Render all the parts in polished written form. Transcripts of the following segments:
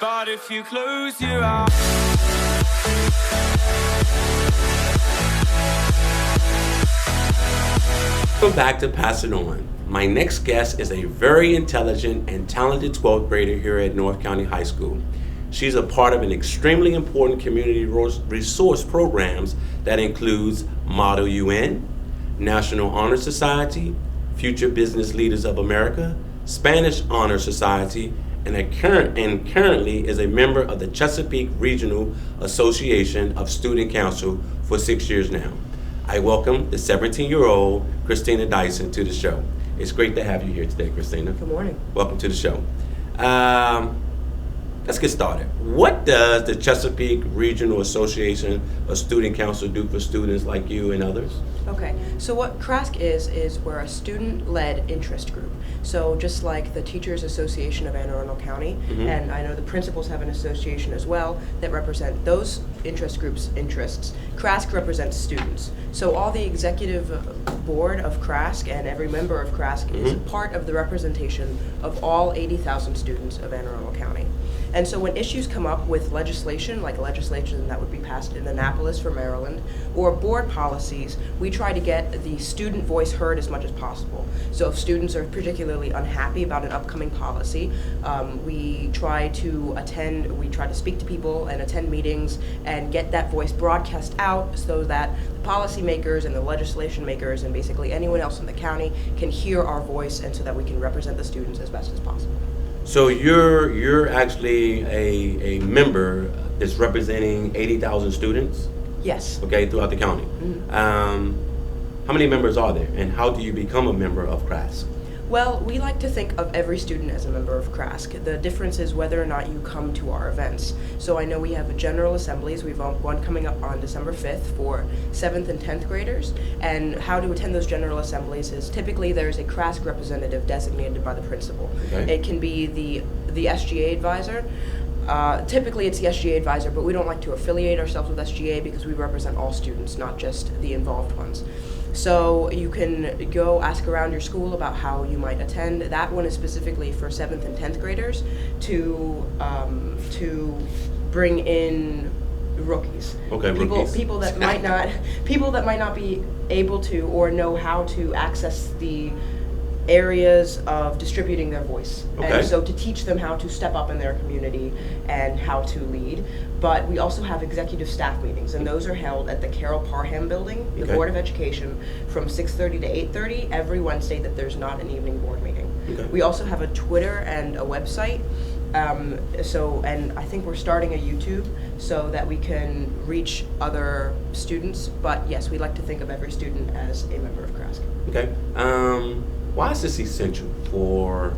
But if you close your eyes. Welcome back to Pass It On. My next guest is a very intelligent and talented 12th grader here at North County High School. She's a part of an extremely important community resource programs that includes Model UN, National Honor Society, Future Business Leaders of America, Spanish Honor Society, and currently is a member of the Chesapeake Regional Association of Student Council for 6 years now. I welcome the 17-year-old Christina Dyson to the show. It's great to have you here today, Christina. Good morning. Welcome to the show. Let's get started. What does the Chesapeake Regional Association of Student Council do for students like you and others? Okay, so what CRASC is we're a student-led interest group. So just like the Teachers Association of Anne Arundel County, and I know the principals have an association as well that represent those interest groups' interests, CRASC represents students. So all the executive board of CRASC and every member of CRASC is part of the representation of all 80,000 students of Anne Arundel County. And so when issues come up with legislation, like legislation that would be passed in Annapolis for Maryland, or board policies, we try to get the student voice heard as much as possible. So if students are particularly unhappy about an upcoming policy, we try to speak to people and attend meetings and get that voice broadcast out so that the policymakers and the legislation makers and basically anyone else in the county can hear our voice, and so that we can represent the students as best as possible. So you're actually a member that's representing 80,000 students? Yes. Okay, throughout the county. How many members are there, and how do you become a member of CRASC? Well, we like to think of every student as a member of CRASC. The difference is whether or not you come to our events. So I know we have general assemblies. We've one coming up on December 5th for 7th and 10th graders. And how to attend those general assemblies is typically there's a CRASC representative designated by the principal. Okay. It can be the SGA advisor. Typically it's the SGA advisor, but we don't like to affiliate ourselves with SGA because we represent all students, not just the involved ones. So you can go ask around your school about how you might attend. That one is specifically for 7th and 10th graders to bring in rookies. Okay, rookies. People that might not be able to or know how to access the areas of distributing their voice. Okay. And so to teach them how to step up in their community and how to lead. But we also have executive staff meetings, and those are held at the Carol Parham Building, the Okay. Board of Education, from 6:30 to 8:30 every Wednesday that there's not an evening board meeting. Okay. We also have a Twitter and a website. And I think we're starting a YouTube so that we can reach other students. But yes, we like to think of every student as a member of CRASC. Okay. Why is this essential for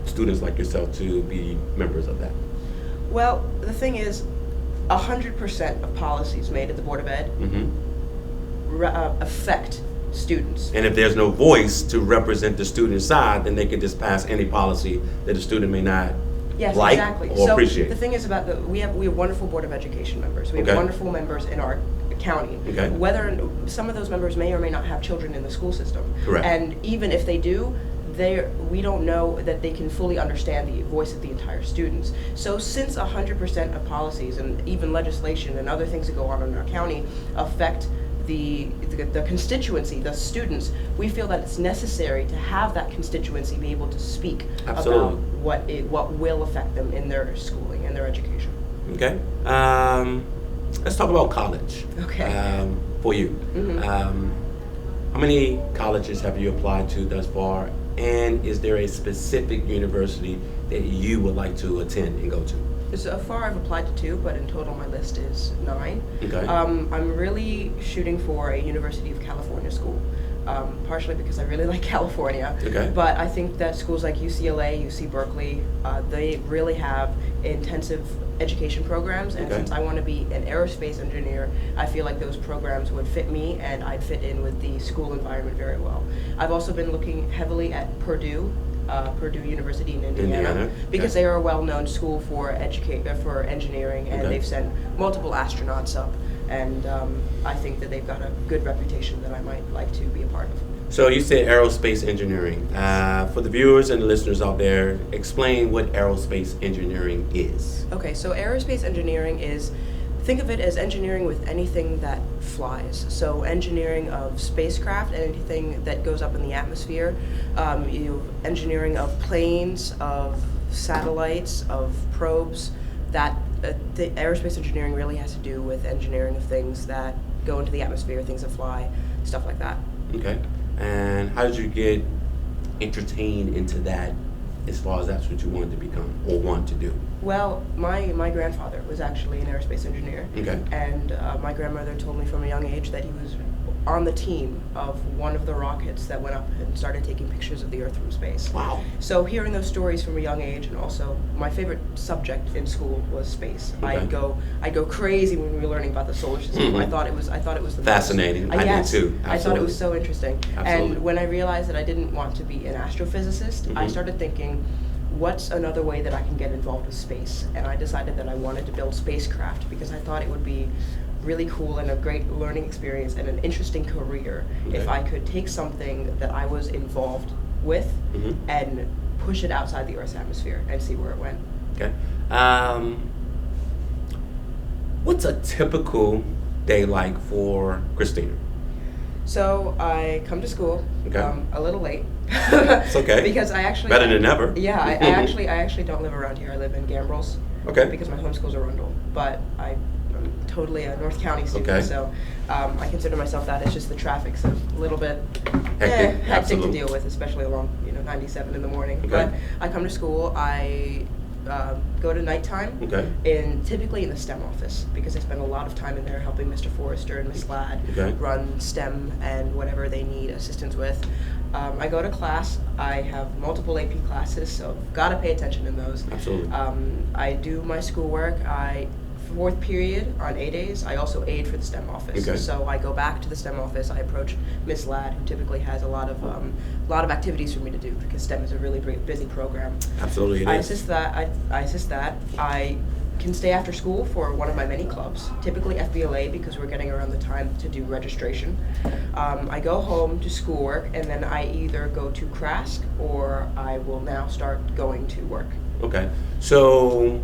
students like yourself to be members of that? Well, the thing is, 100% of policies made at the Board of Ed affect students. And if there's no voice to represent the student side, then they can just pass any policy that the student may not like exactly. or appreciate. The thing is we have wonderful Board of Education members. We have Okay. wonderful members in our county. Okay. Whether some of those members may or may not have children in the school system. Correct. And even if they do, we don't know that they can fully understand the voice of the entire students. So since 100% of policies and even legislation and other things that go on in our county affect the constituency, the students, we feel that it's necessary to have that constituency be able to speak Absolutely. about what will affect them in their schooling and their education. Okay. Let's talk about college. Okay. For you. How many colleges have you applied to thus far? And is there a specific university that you would like to attend and go to? So far I've applied to 2, but in total my list is 9. Okay. I'm really shooting for a University of California school, partially because I really like California. Okay. But I think that schools like UCLA, UC Berkeley, they really have intensive education programs, and Okay. since I want to be an aerospace engineer, I feel like those programs would fit me and I'd fit in with the school environment very well. I've also been looking heavily at Purdue University in Indiana, because okay. they are a well-known school for engineering, and Okay. they've sent multiple astronauts up, and I think that they've got a good reputation that I might like to be a part of. So you said aerospace engineering. For the viewers and the listeners out there, explain what aerospace engineering is. Okay, so aerospace engineering is, think of it as engineering with anything that flies. So engineering of spacecraft, anything that goes up in the atmosphere, engineering of planes, of satellites, of probes. That the aerospace engineering really has to do with engineering of things that go into the atmosphere, things that fly, stuff like that. Okay. And how did you get entertained into that as far as that's what you wanted to become or want to do? Well, my grandfather was actually an aerospace engineer. Okay. And my grandmother told me from a young age that he was on the team of one of the rockets that went up and started taking pictures of the Earth from space. Wow. So hearing those stories from a young age, and also my favorite subject in school was space. Okay. I'd go crazy when we were learning about the solar system. Mhm. I thought it was the Fascinating. most, I yes, did too. I thought it was so interesting. Absolutely. And when I realized that I didn't want to be an astrophysicist, I Mhm. started thinking, what's another way that I can get involved with space? And I decided that I wanted to build spacecraft because I thought it would be really cool and a great learning experience and an interesting career if Okay. I could take something that I was involved with Mhm. and push it outside the Earth's atmosphere and see where it went. Okay. What's a typical day like for Christina? So I come to school Okay. a little late. It's okay. Because I actually Better than never. Yeah, I actually don't live around here. I live in Gambrills. Okay. Because my home school's Arundel, but I'm totally a North County student, Okay. so I consider myself that. It's just the traffic's a little bit Hectic, hectic to absolutely. deal with, especially along 97 in the morning. Okay. But I come to school. I go to nighttime. Okay. Typically in the STEM office because I spend a lot of time in there helping Mr. Forrester and Miss Ladd Okay. run STEM and whatever they need assistance with. I go to class. I have multiple AP classes, so got to pay attention in those. Absolutely. I do my schoolwork. Fourth period on A days, I also aid for the STEM office. Okay. So I go back to the STEM office. I approach Miss Ladd, who typically has a lot of activities for me to do because STEM is a really busy program. Absolutely, it I is. assist that. I assist that. I can stay after school for one of my many clubs, typically FBLA because we're getting around the time to do registration. I go home to schoolwork and then I either go to CRASC or I will now start going to work. Okay. So,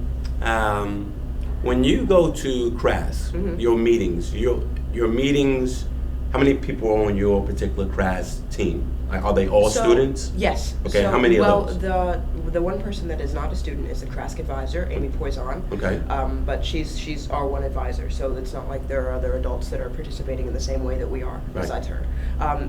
when you go to CRAS, Mhm. your meetings, how many people are on your particular CRAS team? Like, are they all So, students? Yes. Okay, So, how many of those? Well, the one person that is not a student is the CRASC advisor, Amy Poison. Okay. But she's our one advisor, so it's not like there are other adults that are participating in the same way that we are, Right. besides her.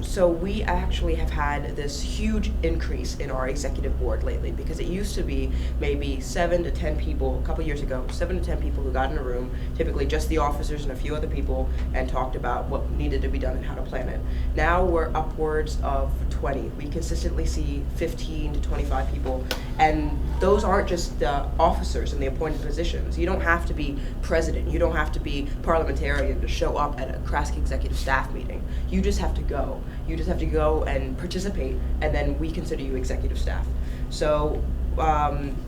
So we actually have had this huge increase in our executive board lately because it used to be maybe 7 to 10 people, a couple years ago, 7 to 10 people who got in a room, typically just the officers and a few other people, and talked about what needed to be done and how to plan it. Now we're upwards of 20. We consistently see 15 to 25 people, and those aren't just the officers in the appointed positions. You don't have to be president. You don't have to be parliamentarian to show up at a CRASC executive staff meeting. You just have to go. You just have to go and participate, and then we consider you executive staff. So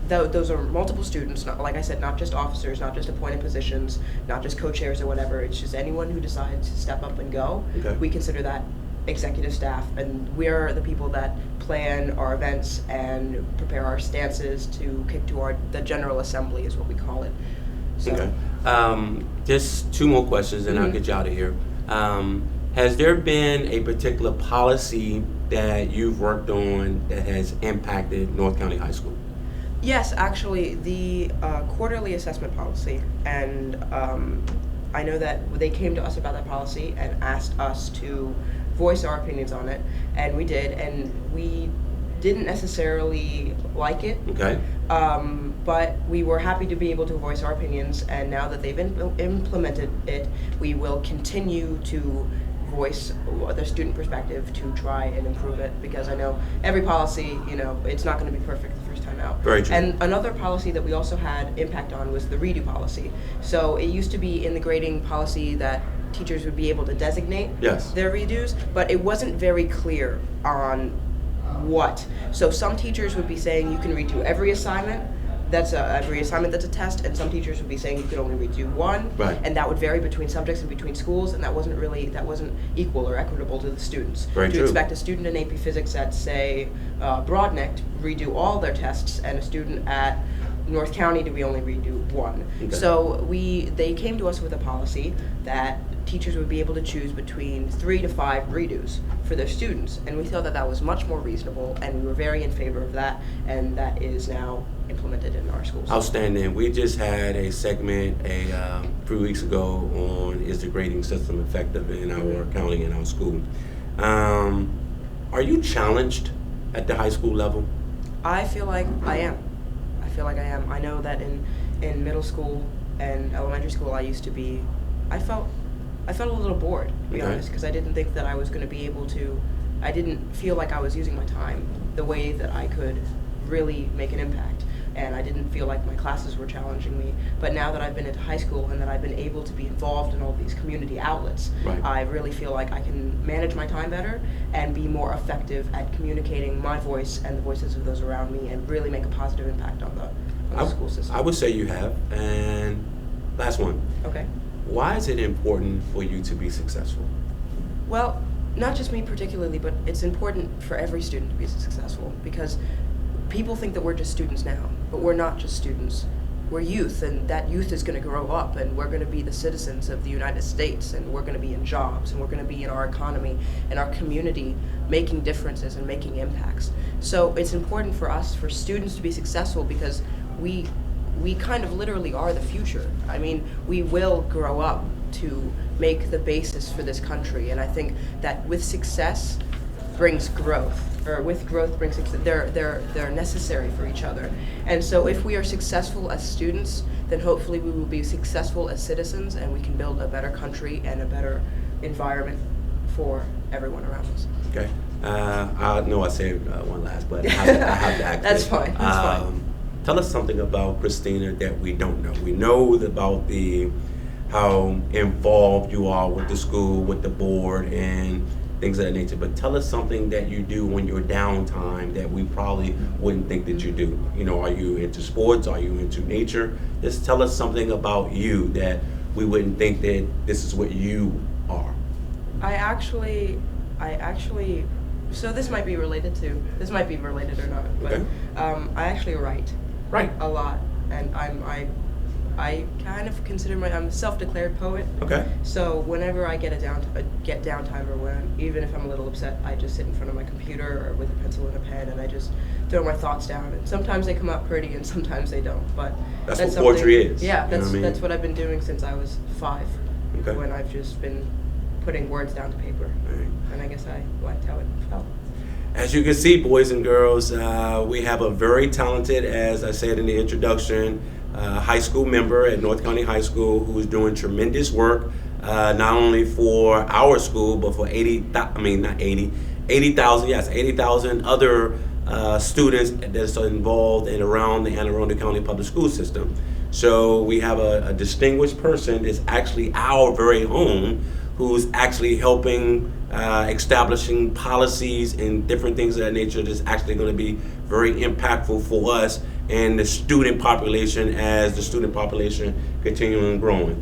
those are multiple students, not, like I said, not just officers, not just appointed positions, not just co-chairs or whatever. It's just anyone who decides to step up and go. Okay. We consider that executive staff, and we're the people that plan our events and prepare our stances to kick to the General Assembly is what we call it. So, Okay. Just two more questions and I'll Mhm. get you out of here. Has there been a particular policy that you've worked on that has impacted North County High School? Yes, actually, the quarterly assessment policy, and I know that they came to us about that policy and asked us to voice our opinions on it, and we did, and we didn't necessarily like it. Okay. But we were happy to be able to voice our opinions, and now that they've implemented it, we will continue to voice the student perspective to try and improve it, because I know every policy, it's not going to be perfect the first time out. Very true. And another policy that we also had impact on was the redo policy. So it used to be in the grading policy that teachers would be able to designate Yes. their redos, but it wasn't very clear on what. So some teachers would be saying you can redo every assignment, that's every assignment that's a test, and some teachers would be saying you could only redo one, Right. and that would vary between subjects and between schools, and that wasn't equal or equitable to the students. Very to true. expect a student in AP Physics at, say, Broadneck to redo all their tests, and a student at North County to only redo one. Okay. So they came to us with a policy that teachers would be able to choose between 3 to 5 redos for their students, and we thought that that was much more reasonable, and we were very in favor of that, and that is now implemented in our schools. Outstanding. We just had a segment a few weeks ago on is the grading system effective in our county and our school. Are you challenged at the high school level? I feel like I am. I know that in middle school and elementary school I felt a little bored, to be Okay. honest, because I didn't think that I was going to be able to, I didn't feel like I was using my time the way that I could really make an impact. And I didn't feel like my classes were challenging me. But now that I've been into high school and that I've been able to be involved in all these community outlets, Right. I really feel like I can manage my time better and be more effective at communicating my voice and the voices of those around me and really make a positive impact on the school system. I would say you have. And last one. Okay. Why is it important for you to be successful? Well, not just me particularly, but it's important for every student to be successful, because people think that we're just students now, but we're not just students. We're youth, and that youth is going to grow up, and we're going to be the citizens of the United States, and we're going to be in jobs, and we're going to be in our economy and our community, making differences and making impacts. So it's important for us, for students, to be successful, because we kind of literally are the future. I mean, we will grow up to make the basis for this country, and I think that with success brings growth, or with growth brings success. They're necessary for each other. And so if we are successful as students, then hopefully we will be successful as citizens, and we can build a better country and a better environment for everyone around us. Okay. I know I said one last, but I have to ask. That's this. fine. That's fine. Tell us something about Christina that we don't know. We know about how involved you are with the school, with the board, and things of that nature. But tell us something that you do when you're downtime that we probably wouldn't think that you do. You know, are you into sports? Are you into nature? Just tell us something about you that we wouldn't think that this is what you are. I actually, so this might be related or not, but Okay. I actually write Right. a lot, and I kind of consider I'm a self-declared poet. Okay. So whenever I get downtime, or even if I'm a little upset, I just sit in front of my computer or with a pencil and a pen, and I just throw my thoughts down. And sometimes they come out pretty, and sometimes they don't. But That's what something- poetry is. Yeah, You know what I mean? that's what I've been doing since I was 5. Okay. When I've just been putting words down to paper, All right. and I guess I liked how it felt. As you can see, boys and girls, we have a very talented, as I said in the introduction, high school member at North County High School who's doing tremendous work, not only for our school, but for 80,000 other students that's involved and around the Anne Arundel County Public School System. So we have a distinguished person that's actually our very own, who's actually helping establishing policies and different things of that nature that's actually going to be very impactful for us and the student population as the student population continuing growing.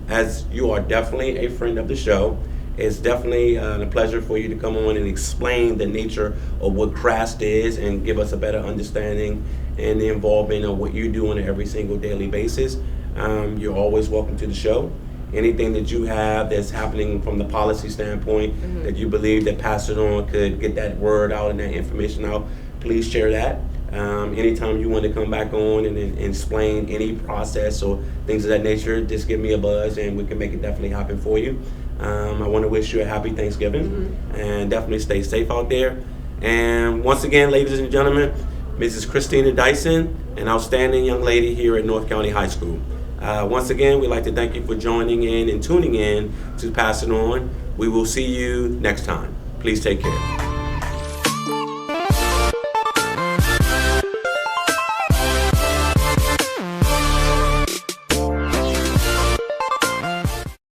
As you are definitely a friend of the show, it's definitely a pleasure for you to come on and explain the nature of what CRAST is and give us a better understanding and the involvement of what you do on an every single daily basis. You're always welcome to the show. Anything that you have that's happening from the policy standpoint that you believe that Pastor On could get that word out and that information out, please share that. Anytime you want to come back on and explain any process or things of that nature, just give me a buzz and we can make it definitely happen for you. I want to wish you a happy Thanksgiving and definitely stay safe out there. And once again, ladies and gentlemen, Mrs. Christina Dyson, an outstanding young lady here at North County High School. Once again, we'd like to thank you for joining in and tuning in to Pass It On. We will see you next time. Please take care.